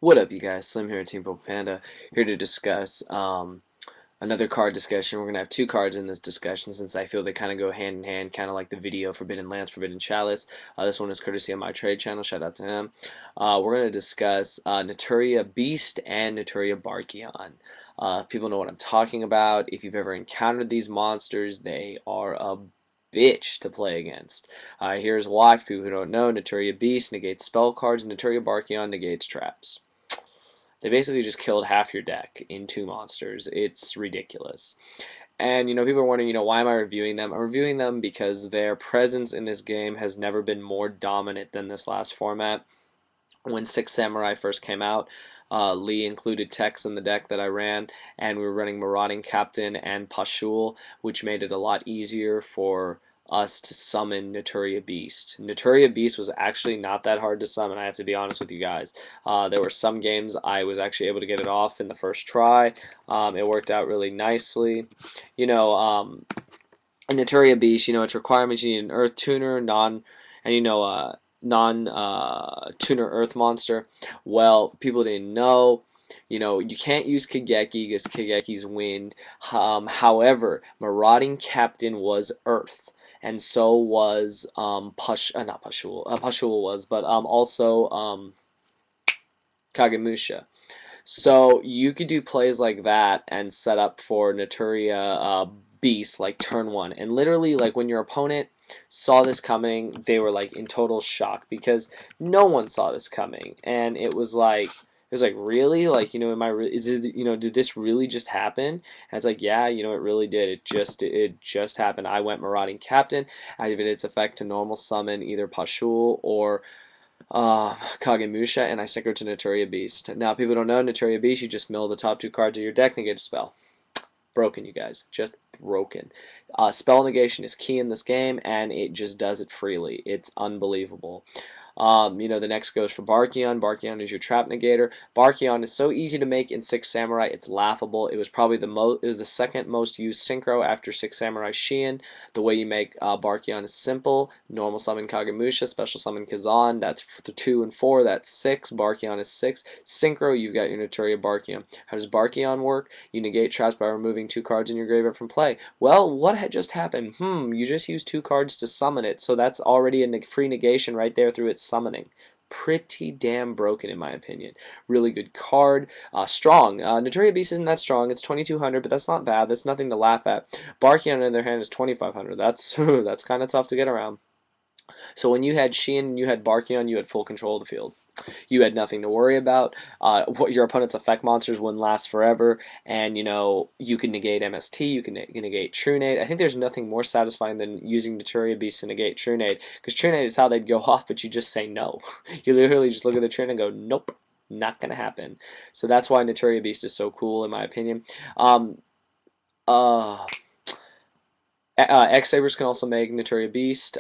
What up, you guys? Slim here at Panda, here to discuss another card discussion. We're going to have two cards in this discussion since I feel they kind of go hand in hand, kind of like the video Forbidden Lance, Forbidden Chalice. This one is courtesy of my trade channel. Shout out to him. We're going to discuss Naturia Beast and Naturia Barkion. If people know what I'm talking about, if you've ever encountered these monsters, they are a bitch to play against. Here's why, for people who don't know. Naturia Beast negates spell cards, Naturia Barkion negates traps. They basically just killed half your deck in two monsters. It's ridiculous. And people are wondering, why am I reviewing them? I'm reviewing them because their presence in this game has never been more dominant than this last format. When Six Samurai first came out, Lee included techs in the deck that I ran, and we were running Marauding Captain and Pashul, which made it a lot easier for us to summon Naturia Beast. Naturia Beast was actually not that hard to summon, I have to be honest with you guys. There were some games I was actually able to get it off in the first try. It worked out really nicely. You know, in Naturia Beast, its requirements, you need an Earth Tuner, and non-tuner Earth monster. Well, people didn't know. You can't use Kageki because Kageki's wind. However, Marauding Captain was Earth, and so was not Pashul. Pashul was, but also Kagemusha. So you could do plays like that and set up for Naturia Beast like turn one, and literally like when your opponent saw this coming, they were like in total shock because no one saw this coming, and it was like really like am I is it did this really just happen? And it's like yeah, it really did. It just happened. I went Marauding Captain, activated its effect to normal summon either Pashul or Kagemusha, and I synchro to Naturia Beast. Now, people don't know Naturia Beast, you just mill the top two cards of your deck and get a spell. Broken, you guys. Just broken. Spell negation is key in this game, and it just does it freely. It's unbelievable. The next goes for Barkion. Barkion is your trap negator. Barkion is so easy to make in Six Samurai, it's laughable. It was probably the second most used synchro after Six Samurai Shien. The way you make Barkion is simple. Normal summon Kagemusha, special summon Kazan. That's 2 and 4. That's 6. Barkion is 6. Synchro, you've got your Naturia Barkion. How does Barkion work? You negate traps by removing 2 cards in your graveyard from play. Well, what had just happened? You just used 2 cards to summon it, so that's already a free negation right there through its summoning. Pretty damn broken in my opinion. Really good card. Strong. Naturia Beast isn't that strong. It's 2200, but that's not bad. That's nothing to laugh at. Barkion, on the other hand, is 2500. That's that's kind of tough to get around. So when you had Shein and you had Barkion, you had full control of the field. You had nothing to worry about. What your opponent's effect monsters wouldn't last forever, and you can negate MST, you can negate Trunade. I think there's nothing more satisfying than using Naturia Beast to negate Trunade, because Trunade is how they'd go off, but you just say no. You literally just look at the Trunade and go, nope, not gonna happen. So that's why Naturia Beast is so cool, in my opinion. Uh, X-Sabers can also make Naturia Beast.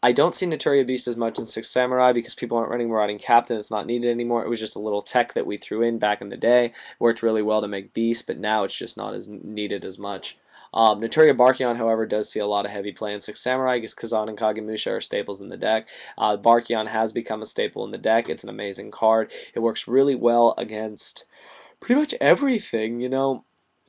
I don't see Naturia Beast as much in Six Samurai because people aren't running Marauding Captain. It's not needed anymore. It was just a little tech that we threw in back in the day. Worked really well to make Beast, but now it's just not as needed as much. Naturia Barkion, however, does see a lot of heavy play in Six Samurai because Kazan and Kagemusha are staples in the deck. Barkion has become a staple in the deck. It's an amazing card. It works really well against pretty much everything.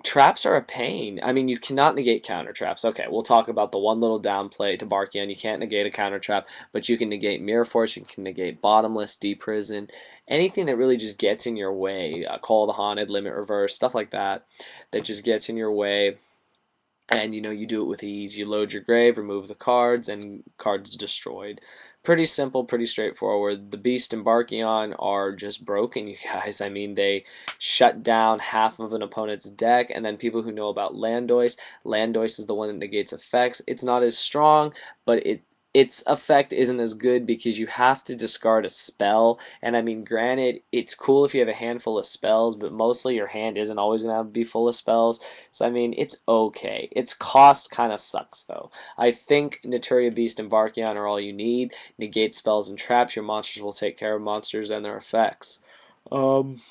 Traps are a pain. I mean, you cannot negate counter traps. Okay, we'll talk about the one little downplay to Barkion. You can't negate a counter trap, but you can negate Mirror Force, you can negate Bottomless, Deep Prison, anything that really just gets in your way. Call the Haunted, Limit Reverse, stuff like that, that just gets in your way. And you do it with ease. You load your grave, remove the cards, and cards destroyed. Pretty simple, pretty straightforward. The Beast and Barkion are just broken, you guys. I mean, they shut down half of an opponent's deck, and then people who know about Landois is the one that negates effects. It's not as strong, but its effect isn't as good because you have to discard a spell. And I mean, granted, it's cool if you have a handful of spells, but mostly your hand isn't always going to be full of spells. So I mean, it's okay. Its cost kind of sucks though. I think Naturia Beast and Barkion are all you need. Negate spells and traps. Your monsters will take care of monsters and their effects. Um,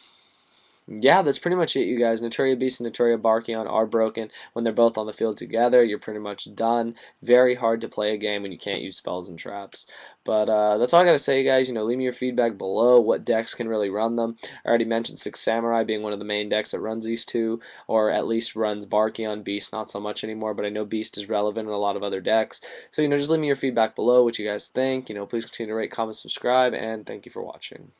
Yeah, that's pretty much it, you guys. Naturia Beast and Naturia Barkion are broken. When they're both on the field together, you're pretty much done. Very hard to play a game when you can't use spells and traps. But that's all I gotta say, guys. Leave me your feedback below. What decks can really run them? I already mentioned Six Samurai being one of the main decks that runs these two, or at least runs Barkion. Beast not so much anymore, but I know Beast is relevant in a lot of other decks. So just leave me your feedback below. What you guys think? Please continue to rate, comment, subscribe, and thank you for watching.